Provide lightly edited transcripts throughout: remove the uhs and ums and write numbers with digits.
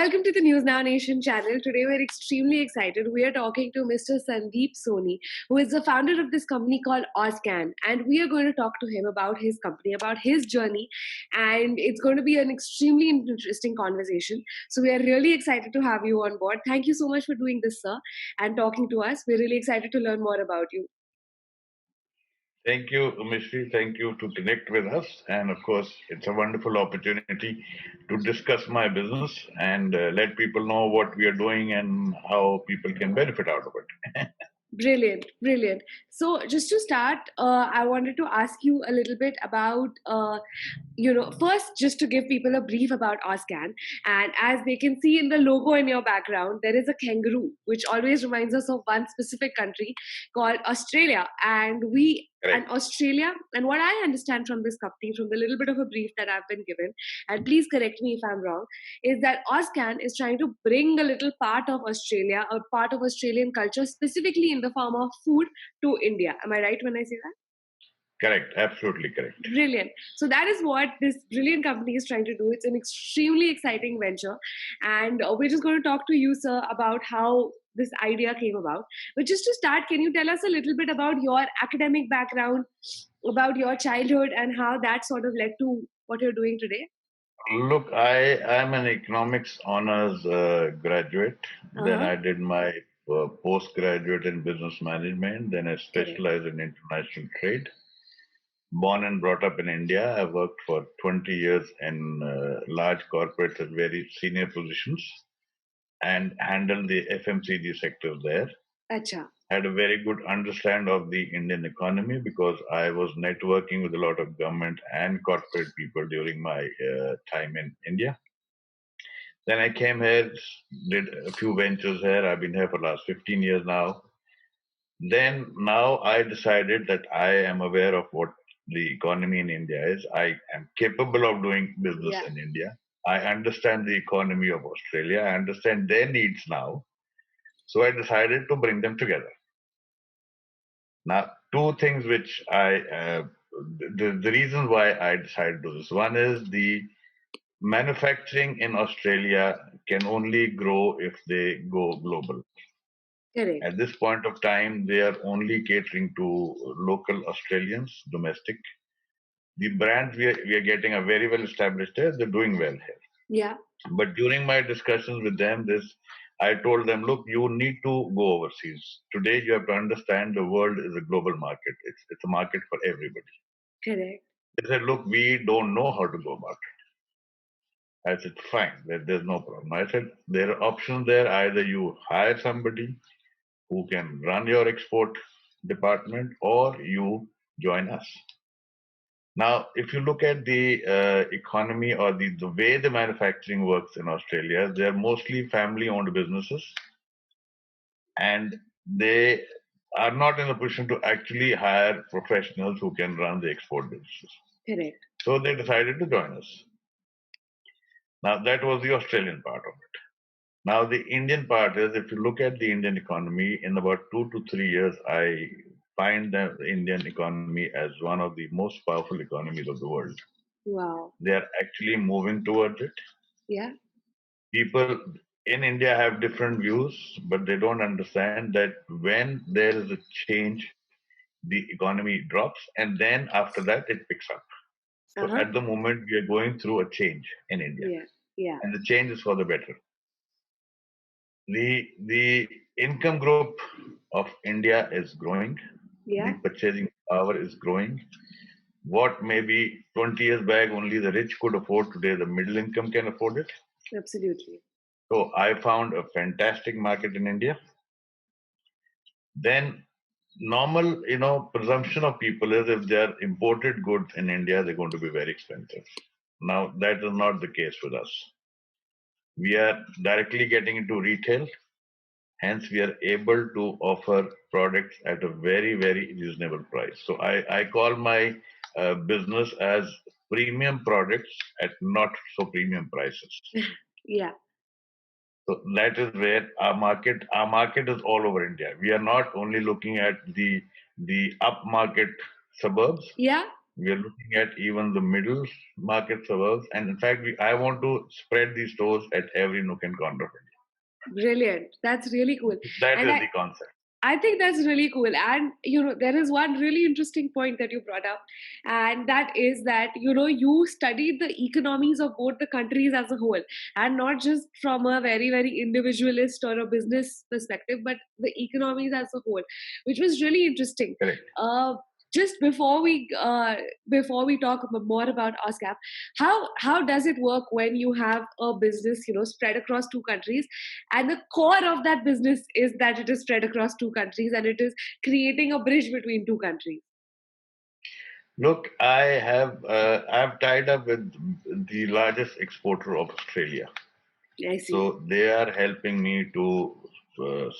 Welcome to the NewsNowNation channel. Today we're extremely excited. We are talking to Mr. Sandeep Soni, who is the founder of this company called Ozcan. And we are going to talk to him about his company, about his journey. And it's going to be an extremely interesting conversation. So we are really excited to have you on board. Thank you so much for doing this, sir, and talking to us. We're really excited to learn more about you. Thank you, Mishri. Thank you to connect with us. And of course, it's a wonderful opportunity to discuss my business and let people know what we are doing and how people can benefit out of it. Brilliant, brilliant. So, just to start, I wanted to ask you a little bit about, first, just to give people a brief about Ozcan. And as they can see in the logo in your background, there is a kangaroo, which always reminds us of one specific country called Australia. And Australia, and what I understand from this company, from the little bit of a brief that I've been given, and please correct me if I'm wrong, is that Ozcan is trying to bring a little part of Australia, a part of Australian culture, specifically in the form of food, to India. Am I right when I say that? Correct, absolutely correct. Brilliant. So that is what this brilliant company is trying to do. It's an extremely exciting venture. And we're just going to talk to you, sir, about how this idea came about. But just to start, can you tell us a little bit about your academic background, about your childhood, and how that sort of led to what you're doing today? Look, I am an economics honors graduate. Then I did my postgraduate in business management. Then I specialized in international trade. Born and brought up in India. I worked for 20 years in large corporates at very senior positions and handled the FMCG sector there. Acha. Had a very good understand of the Indian economy because I was networking with a lot of government and corporate people during my time in India. Then I came here, did a few ventures here. I've been here for the last 15 years now. Then now I decided that I am aware of what the economy in India is. I am capable of doing business in India. I understand the economy of Australia. I understand their needs now. So I decided to bring them together. Now, two things which the reason why I decided to do this. One is the manufacturing in Australia can only grow if they go global. Correct. At this point of time, they are only catering to local Australians, domestic. The brands we are getting are very well established here. They're doing well here. Yeah. But during my discussions with them, I told them, look, you need to go overseas. Today, you have to understand the world is a global market. It's a market for everybody. Correct. They said, look, we don't know how to go about it. I said, fine, there's no problem. I said, there are options there. Either you hire somebody who can run your export department or you join us. Now, if you look at the economy or the way the manufacturing works in Australia, they're mostly family-owned businesses, and they are not in a position to actually hire professionals who can run the export businesses. Correct. So they decided to join us. Now, that was the Australian part of it. Now, the Indian part is, if you look at the Indian economy, in about 2 to 3 years, I find the Indian economy as one of the most powerful economies of the world. Wow. They are actually moving towards it. Yeah. People in India have different views, but they don't understand that when there is a change, the economy drops, and then after that, it picks up. So at the moment, we are going through a change in India. Yeah. Yeah. And the change is for the better. The income group of India is growing. Yeah. The purchasing power is growing. What maybe 20 years back only the rich could afford, today the middle income can afford it. Absolutely. So I found a fantastic market in India. Then normal, presumption of people is if they are imported goods in India, they're going to be very expensive. Now that is not the case with us. We are directly getting into retail. Hence, we are able to offer products at a very, very reasonable price. So I call my business as premium products at not so premium prices. Yeah. So that is where our market is all over India. We are not only looking at the upmarket suburbs. Yeah. We are looking at even the middle market suburbs, and in fact, I want to spread these stores at every nook and corner of Brilliant. That's really cool. India. That And is I, the concept. I think that's really cool. And, there is one really interesting point that you brought up. And that is that, you studied the economies of both the countries as a whole, and not just from a very, very individualist or a business perspective, but the economies as a whole, which was really interesting. Correct. Just before we talk more about OSCAP, how does it work when you have a business, spread across two countries, and the core of that business is that it is spread across two countries and it is creating a bridge between two countries? Look, I've tied up with the largest exporter of Australia. I see. So they are helping me to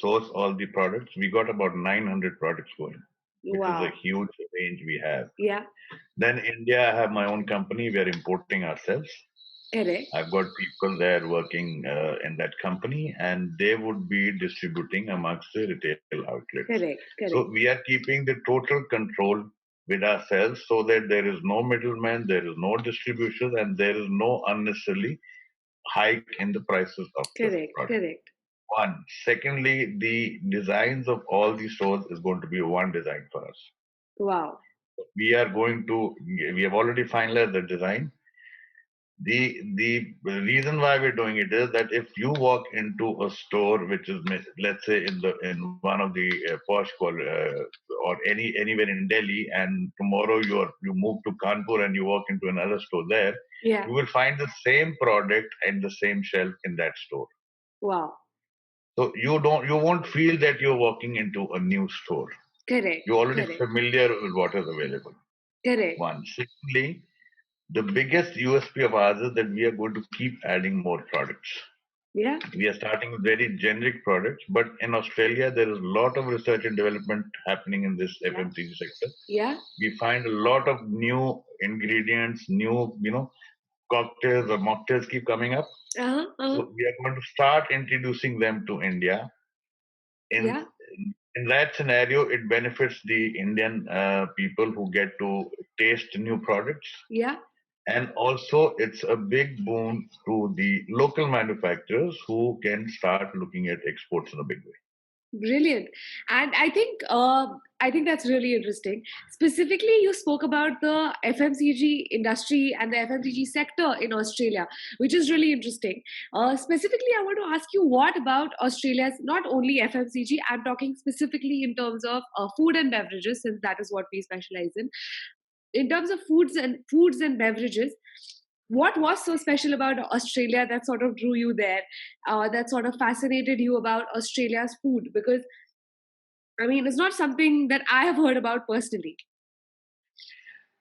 source all the products. We got about 900 products going, which is a Wow. huge range we have. Yeah. Then India, I have my own company. We are importing ourselves. Correct. I've got people there working in that company, and they would be distributing amongst the retail outlets. Correct. So Correct. we are keeping the total control with ourselves so that there is no middleman, there is no distribution, and there is no unnecessarily hike in the prices of the Correct. product. Correct. One. Secondly, the designs of all these stores is going to be one design for us. Wow. We have already finalized the design. The reason why we're doing it is that if you walk into a store which is, let's say, in one of the or anywhere in Delhi, and tomorrow you move to Kanpur and you walk into another store there, Yeah. you will find the same product and the same shelf in that store. Wow. So you won't feel that you're walking into a new store. Correct. You're already Correct. familiar with what is available. Correct. One. Secondly, the biggest USP of ours is that we are going to keep adding more products. Yeah. We are starting with very generic products, but in Australia, there is a lot of research and development happening in this Yeah. FMCG sector. Yeah. We find a lot of new ingredients, new, cocktails or mocktails keep coming up. Uh-huh. Uh-huh. So we are going to start introducing them to India. In Yeah. in that scenario, it benefits the Indian people who get to taste new products. Yeah. And also, it's a big boon to the local manufacturers who can start looking at exports in a big way. Brilliant. And I think that's really interesting. Specifically, you spoke about the FMCG industry and the FMCG sector in Australia, which is really interesting. Specifically, I want to ask you, what about Australia's not only FMCG? I'm talking specifically in terms of food and beverages, since that is what we specialize in. In terms of foods and beverages, what was so special about Australia that sort of drew you there, that sort of fascinated you about Australia's food? Because I mean, it's not something that I have heard about personally.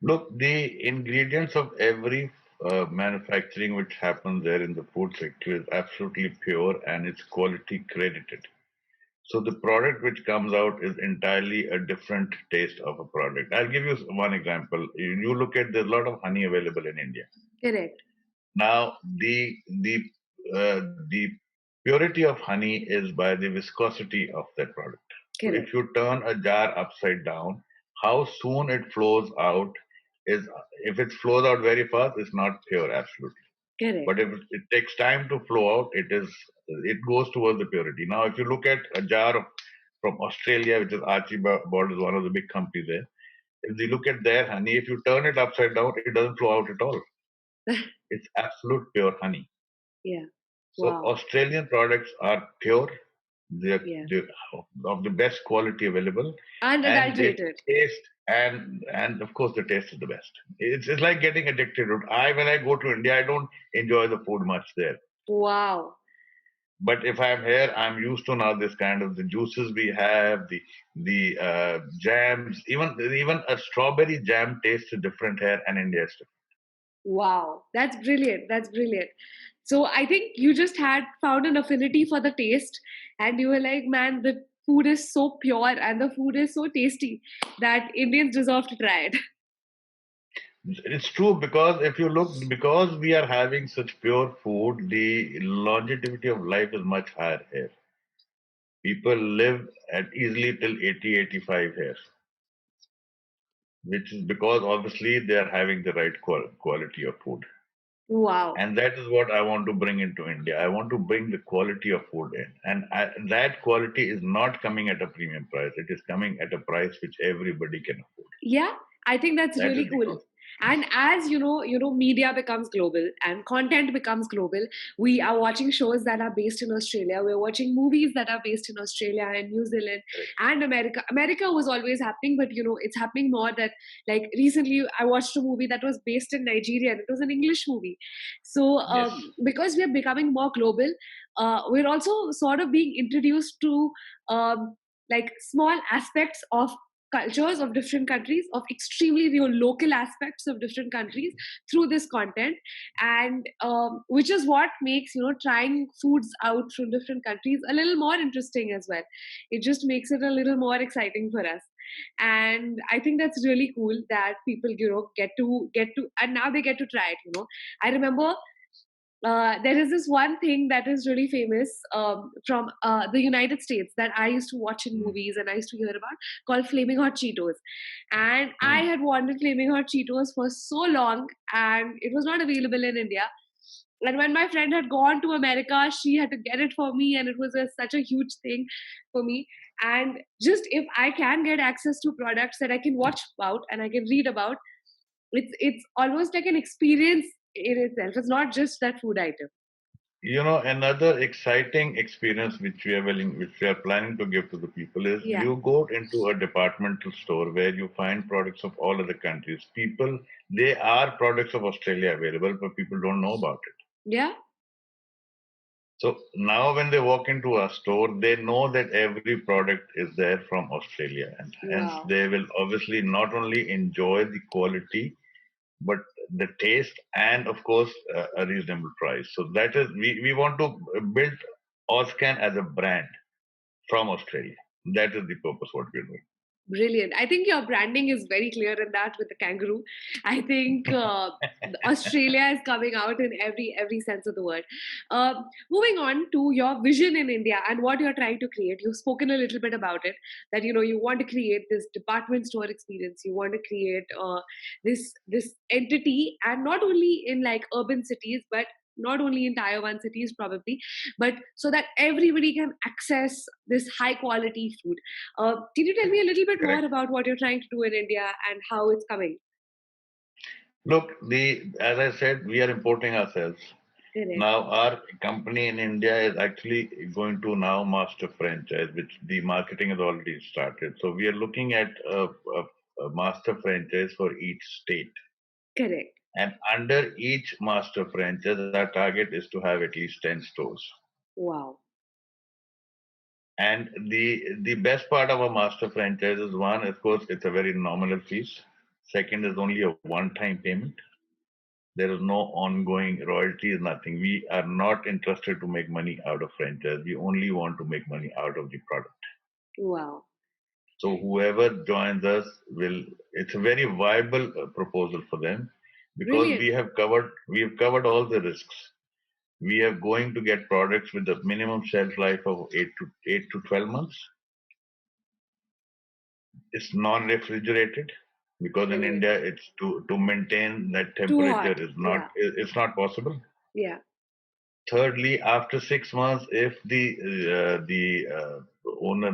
Look, the ingredients of every manufacturing which happens there in the food sector is absolutely pure and its quality credited. So the product which comes out is entirely a different taste of a product. I'll give you one example. You look at, there's a lot of honey available in India. Correct. Now, the purity of honey is by the viscosity of that product. So if Correct. you turn a jar upside down, how soon it flows out is, if it flows out very fast, it's not pure, absolutely. Correct. But if it takes time to flow out, it goes towards the purity. Now, if you look at a jar from Australia, which is Archibald is one of the big companies there. If you look at their honey, if you turn it upside down, it doesn't flow out at all. It's absolute pure honey. Yeah. So Wow. Australian products are pure, Yeah. they're of the best quality available, and they Unadulterated. taste, and of course the taste is the best. It's like getting addicted to it. When I go to India, I don't enjoy the food much there. Wow. But if I'm here, I'm used to now this kind of the juices we have, the jams. Even a strawberry jam tastes different here, and India is different. Wow. That's brilliant. That's brilliant. So I think you just had found an affinity for the taste, and you were like, man, the food is so pure and the food is so tasty that Indians deserve to try it. It's true, because if you look, because we are having such pure food, the longevity of life is much higher here. People live at easily till 80, 85 here. which is because obviously they are having the right quality of food. Wow. And that is what I want to bring into India. I want to bring the quality of food in. And that quality is not coming at a premium price. It is coming at a price which everybody can afford. Yeah, I think that's That is really the cool. concept. And as media becomes global and content becomes global, we are watching shows that are based in Australia. We're watching movies that are based in Australia and New Zealand Correct. and America. America was always happening, but it's happening more. That, like, recently I watched a movie that was based in Nigeria, and it was an English movie. So Yes. because we are becoming more global, we're also sort of being introduced to like small aspects of cultures of different countries, of extremely real local aspects of different countries through this content. And which is what makes trying foods out from different countries a little more interesting as well. It just makes it a little more exciting for us. And I think that's really cool that people get to and now they get to try it. I remember there is this one thing that is really famous from the United States that I used to watch in Mm. movies and I used to hear about, called Flaming Hot Cheetos. And I Mm. had wanted Flaming Hot Cheetos for so long, and it was not available in India. And when my friend had gone to America, she had to get it for me, and it was such a huge thing for me. And just if I can get access to products that I can watch about and I can read about, it's almost like an experience in itself. It's not just that food item. Another exciting experience which we are planning to give to the people is Yeah. you go into a departmental store where you find products of all other countries. They are products of Australia available, but people don't know about it. Yeah. So now when they walk into a store, they know that every product is there from Australia, and hence Wow. they will obviously not only enjoy the quality, but the taste and of course a reasonable price. So that is we want to build Ozcan as a brand from Australia. That is the purpose what we're doing. Brilliant. I think your branding is very clear in that with the kangaroo. I think Australia is coming out in every sense of the word. Moving on to your vision in India and what you're trying to create. You've spoken a little bit about it, that you want to create this department store experience. You want to create this entity, and not only in like urban cities, but not only in tier 1 cities probably, but so that everybody can access this high quality food. Can you tell me a little bit more Correct. about what you're trying to do in India and how it's coming? Look, the as I said, we are importing ourselves. Correct. Now our company in India is actually going to now master franchise, which the marketing has already started. So we are looking at a master franchise for each state. Correct. And under each master franchise, our target is to have at least 10 stores. Wow. And the best part of a master franchise is, one, of course, it's a very nominal fees. Second is only a one-time payment. There is no ongoing royalties, nothing. We are not interested to make money out of franchise. We only want to make money out of the product. Wow. So whoever joins us it's a very viable proposal for them, because Brilliant. we have covered all the risks. We are going to get products with a minimum shelf life of 8 to 12 months. It's non-refrigerated, because in Brilliant. India it's to maintain that Too temperature hot. is not Yeah. it's not possible. Yeah. Thirdly, after 6 months, if the owner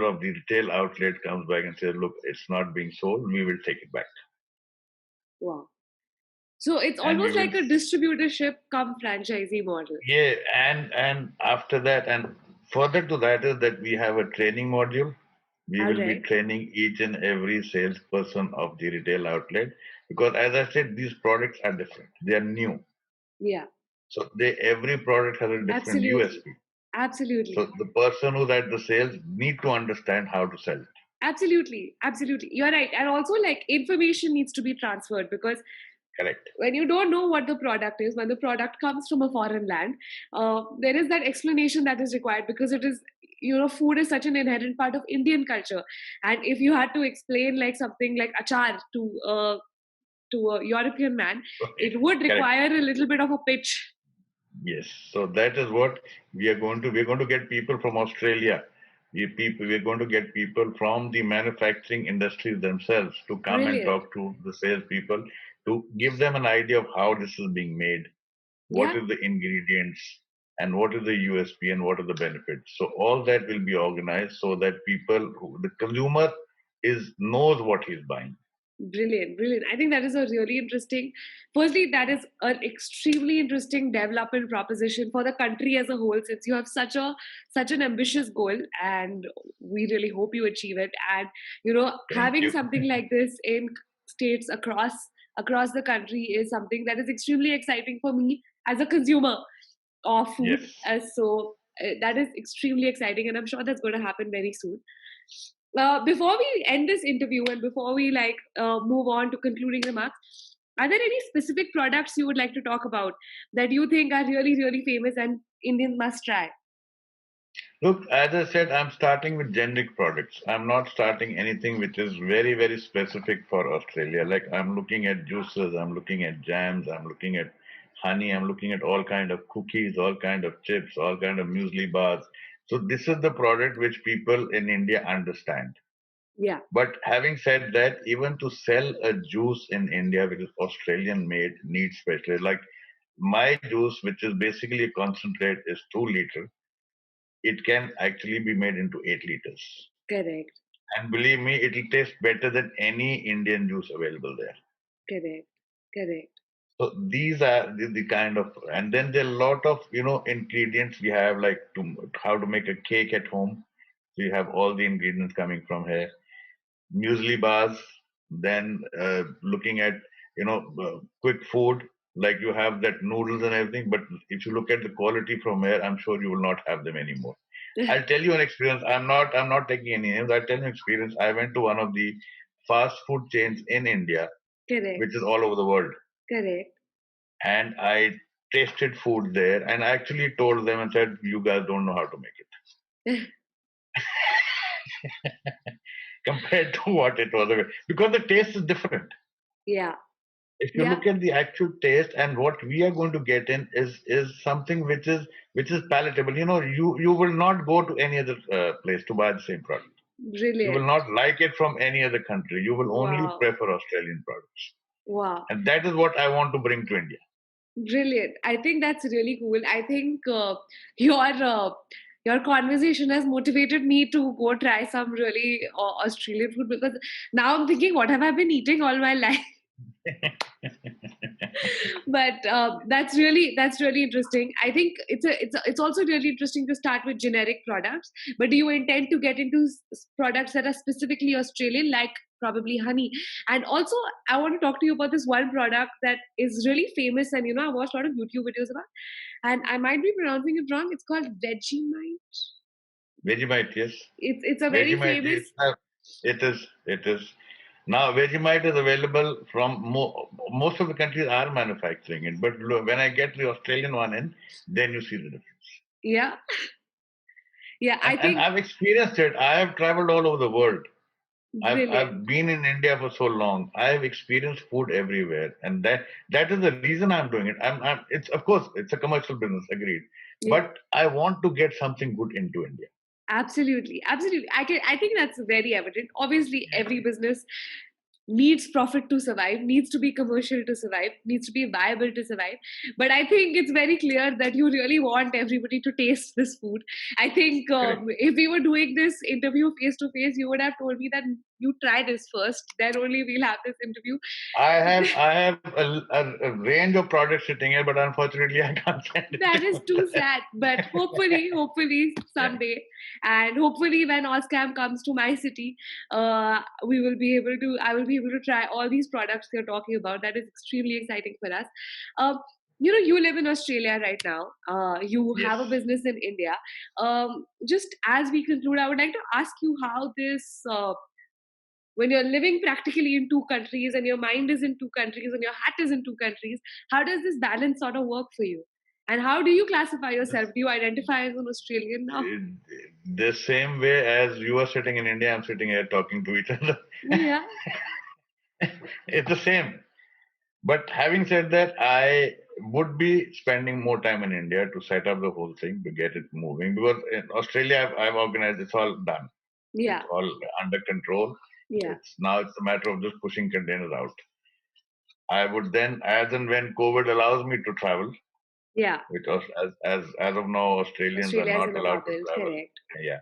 of the retail outlet comes back and says, "Look, it's not being sold," we will take it back, Wow. So it's and we almost will. like a distributorship come franchisee model. Yeah, and after that, and further to that is that we have a training module. We All will be right. training each and every salesperson of the retail outlet, because, as I said, these products are different. They are new, Yeah. so every product has a different Absolutely. USP. Absolutely. So the person who's at the sales need to understand how to sell it. Absolutely. Absolutely. You're right. And also, like, information needs to be transferred, because Correct. when you don't know what the product is, when the product comes from a foreign land, there is that explanation that is required, because it is, food is such an inherent part of Indian culture. And if you had to explain like something like achar to a European man, Okay. it would Correct. require a little bit of a pitch. Yes. So that is what we are going to. We're going to get people from Australia We're going to get people from the manufacturing industries themselves to come and Brilliant. talk to the salespeople to give them an idea of how this is being made, what Yeah, is the ingredients, and what is the USP and what are the benefits. So all that will be organized so that the consumer knows what he's buying. brilliant, brilliant. I think that is a really interesting. Firstly, that is an extremely interesting development proposition for the country as a whole, since you have such an ambitious goal, and we really hope you achieve it. And Thank having you. something like this in states across the country is something that is extremely exciting for me as a consumer of food. Yes. That is extremely exciting, and I'm sure that's going to happen very soon. Before we end this interview and before we move on to concluding remarks, are there any specific products you would like to talk about that you think are really, really famous and Indians must try? Look, as I said, I'm starting with generic products. I'm not starting anything which is very, very specific for Australia. Like I'm looking at juices, I'm looking at jams, I'm looking at honey, I'm looking at all kind of cookies, all kind of chips, all kind of muesli bars. So this is the product which people in India understand. Yeah, But having said that, even to sell a juice in India, which is Australian made, needs specialists. Like my juice, which is basically a concentrate, is 2 liter. It can actually be made into 8 liters. correct, And believe me, it'll taste better than any Indian juice available there. correct, correct. So these are the kind of, and then there are a lot of ingredients we have, like how to make a cake at home. So you have all the ingredients coming from here. Muesli bars, then looking at quick food, like you have that noodles and everything. But if you look at the quality from here, I'm sure you will not have them anymore. I'll tell you an experience. I'm not taking any names. I'll tell you an experience. I went to one of the fast food chains in India, Correct, which is all over the world, correct. and I tasted food there, and I actually told them and said, "You guys don't know how to make it compared to what it was, because the taste is different." Yeah, If you yeah, look at the actual taste, and what we are going to get in is something which is palatable. You will not go to any other place to buy the same product. You will brilliant. not like it from any other country. You will only Wow, prefer Australian products, wow. and that is what I want to bring to India. Brilliant. I think that's really cool. I think your conversation has motivated me to go try some really Australian food, because now I'm thinking, what have I been eating all my life? But that's really interesting. I think it's also really interesting to start with generic products. But do you intend to get into products that are specifically Australian, like probably honey? And also, I want to talk to you about this one product that is really famous, and I watched a lot of YouTube videos about, and I might be pronouncing it wrong. It's called Vegemite. Vegemite, yes. It's a very Vegemite famous. is it is now Vegemite is available from most of the countries are manufacturing it, but when I get the Australian one in, then you see the difference. Yeah, yeah. I And think I've experienced it. I have traveled all over the world. I've brilliant. been in India for so long. I have experienced food everywhere, and that is the reason I'm doing it. It's of course it's a commercial business, agreed, Yeah. but I want to get something good into India. Absolutely, absolutely. I think that's very evident. Obviously, every business needs profit to survive, needs to be commercial to survive, needs to be viable to survive. But I think it's very clear that you really want everybody to taste this food. I think Correct. if we were doing this interview face to face, you would have told me that you try this first, then only we'll have this interview. I have a range of products sitting here, but unfortunately I can't send it That to is too you. sad, but hopefully Yeah. someday, and hopefully when Ozcam comes to my city, we will be able to. I will be able to try all these products you're talking about. That is extremely exciting for us. Um, you live in Australia right now. You Yes. have a business in India. Just as we conclude, I would like to ask you how this. When you're living practically in two countries and your mind is in two countries and your heart is in two countries, how does this balance sort of work for you? And how do you classify yourself? This- Do you identify as an Australian now? the same way as you are sitting in India, I'm sitting here talking to each other. Yeah, It's the same. But having said that, I would be spending more time in India to set up the whole thing to get it moving. Because in Australia, I've organized. It's all done. It's Yeah. all under control. Yeah. It's a matter of just pushing containers out. I would then, as and when COVID allows me to travel, Yeah. because as of now, Australians are Australia is in not a allowed to bubble, travel. correct. Yeah.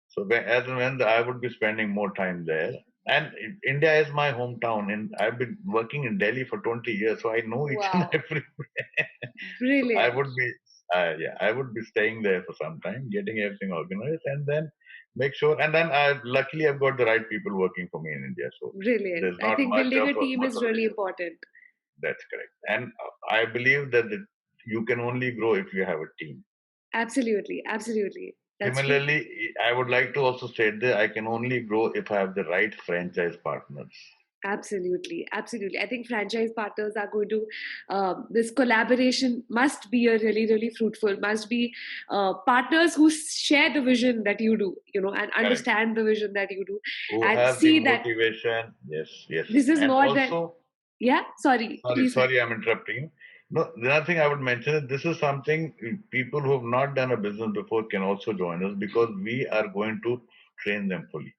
So as and when I would be spending more time there. And India is my hometown, and I've been working in Delhi for 20 years, so I know each and Wow. every. So I Brilliant. would be, I would be staying there for some time, getting everything organized, and then make sure. And then luckily, I've got the right people working for me in India, so Brilliant. there's I not think much building of a team much is of an really issue. important. That's correct. And I believe that you can only grow if you have a team. Absolutely. Absolutely. That's true. Similarly, I would like to also state that I can only grow if I have the right franchise partners. Absolutely, absolutely. I think franchise partners are going to, this collaboration must be a really, really fruitful, must be partners who share the vision that you do, and Correct. understand the vision that you do, Who and have the see that motivation? Yes, yes. this is And more than, also, yeah, sorry, please. sorry, I'm interrupting you. No, the other thing I would mention is this is something people who have not done a business before can also join us because we are going to train them fully.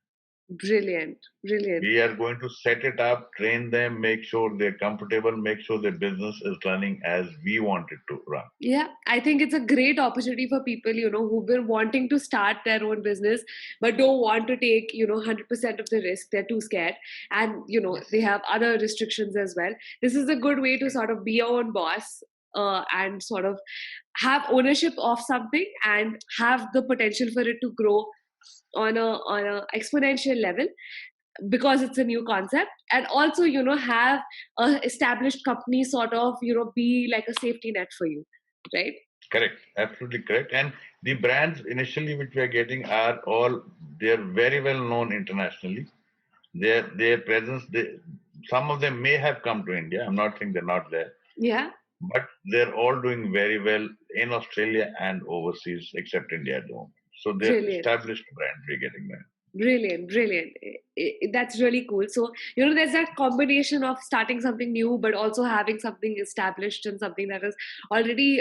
Brilliant, brilliant. We are going to set it up, train them, make sure they're comfortable, make sure their business is running as we want it to run. Yeah, I think it's a great opportunity for people, who've been wanting to start their own business but don't want to take, 100% of the risk. They're too scared. And, Yes. they have other restrictions as well. This is a good way to sort of be your own boss and sort of have ownership of something and have the potential for it to grow on a exponential level because it's a new concept, and also have a established company sort of be like a safety net for you, right? Correct, absolutely correct. And the brands initially which we are getting are all they're very well known internationally. Their presence, some of them may have come to India. I'm not saying they're not there, Yeah. but they're all doing very well in Australia and overseas, except India at the moment. So they're Brilliant. established brands we're getting there. Brilliant, brilliant. That's really cool. So, there's that combination of starting something new, but also having something established and something that is already,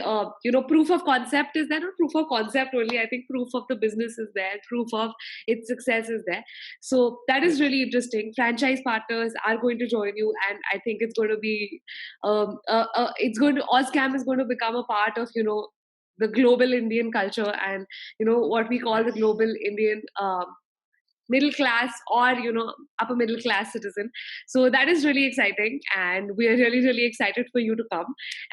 proof of concept is there, not proof of concept only. I think proof of the business is there, proof of its success is there. So, that is Yes, really interesting. Franchise partners are going to join you, and I think it's going to be, Ozcam is going to become a part of, the global Indian culture and, what we call the yes. global Indian. Middle class or upper middle class citizen. So that is really exciting, and we are really, really excited for you to come,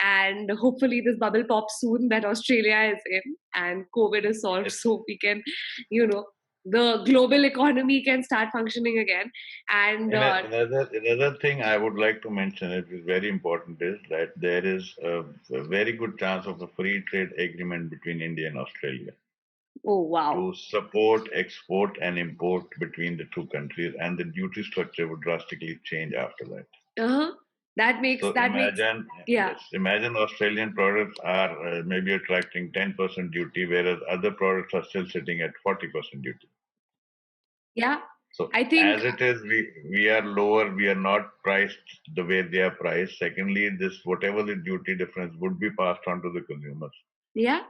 and hopefully this bubble pops soon that Australia is in and COVID is solved, Yes. so we can you know the global economy can start functioning again. And Another thing I would like to mention, it is very important, is that there is a very good chance of a free trade agreement between India and Australia oh wow. to support export and import between the two countries, and the duty structure would drastically change after that. Uh-huh. So That makes yeah. imagine Australian products are maybe attracting 10% duty, whereas other products are still sitting at 40% duty. Yeah, So I think. as it is, we are lower. We are not priced the way they are priced. Secondly, this whatever the duty difference would be passed on to the consumers. Yeah,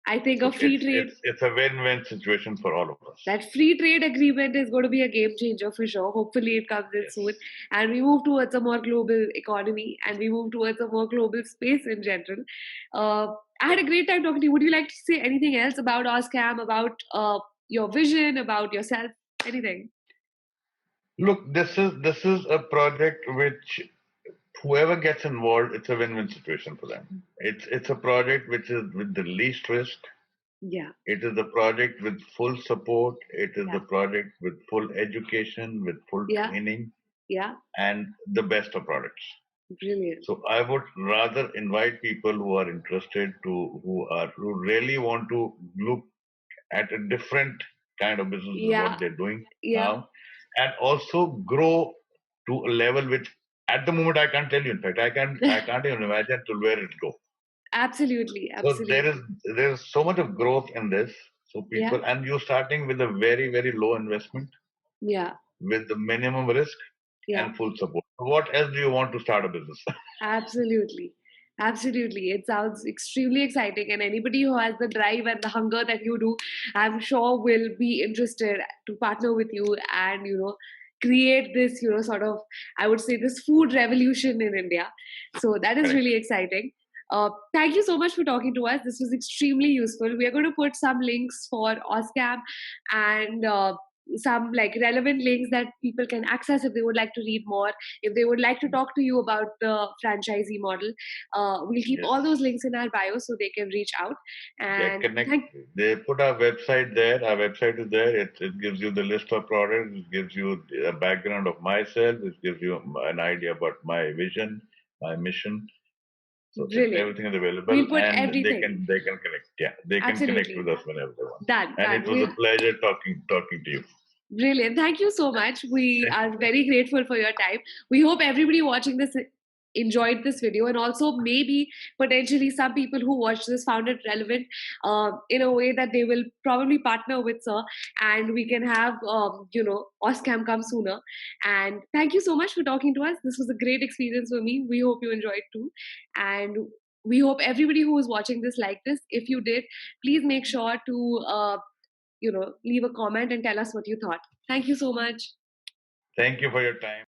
I think a So free trade. it's a win-win situation for all of us. That free trade agreement is going to be a game changer for sure. Hopefully, it comes in soon, Yes. and we move towards a more global economy, and we move towards a more global space in general. I had a great time talking to you. Would you like to say anything else about Ozcam, about your vision, about yourself, anything? Look, this is a project which whoever gets involved, it's a win-win situation for them. It's a project which is with the least risk. Yeah, It is a project with full support. It is yeah, a project with full education, with full yeah, training, yeah. and the best of products. Brilliant. So I would rather invite people who are interested who really want to look at a different kind of business than what Yeah, they're doing yeah. now, and also grow to a level which at the moment I can't tell you. In fact, I can't even imagine to where it go. Absolutely, So absolutely. there is so much of growth in this. So Yeah, people, and you're starting with a very low investment yeah, with the minimum risk yeah. and full support. What else do you want to start a business? Absolutely. Absolutely. It sounds extremely exciting. And anybody who has the drive and the hunger that you do, I'm sure will be interested to partner with you and, create this, sort of, I would say, this food revolution in India. So that is Correct. really exciting. Thank you so much for talking to us. This was extremely useful. We are going to put some links for Ozcam and some like relevant links that people can access if they would like to read more, if they would like to talk to you about the franchisee model. We'll keep Yes. all those links in our bio so they can reach out. Yeah, And connect. thank They put our website there. Our website is there. It gives you the list of products. It gives you a background of myself. It gives you an idea about my vision, my mission. So brilliant. everything is available, We'll put and they everything. can they can connect. Yeah, they can connect with Absolutely. us whenever they want. Done. And Done. it was We'll a pleasure talking to you. Brilliant. Thank you so much. We are very grateful for your time. We hope everybody watching this enjoyed this video, and also maybe potentially some people who watched this found it relevant in a way that they will probably partner with Sir, and we can have Oscam come sooner. And thank you so much for talking to us. This was a great experience for me. We hope you enjoyed too, and we hope everybody who is watching this liked this. If you did, please make sure to leave a comment and tell us what you thought. Thank you so much. Thank you for your time.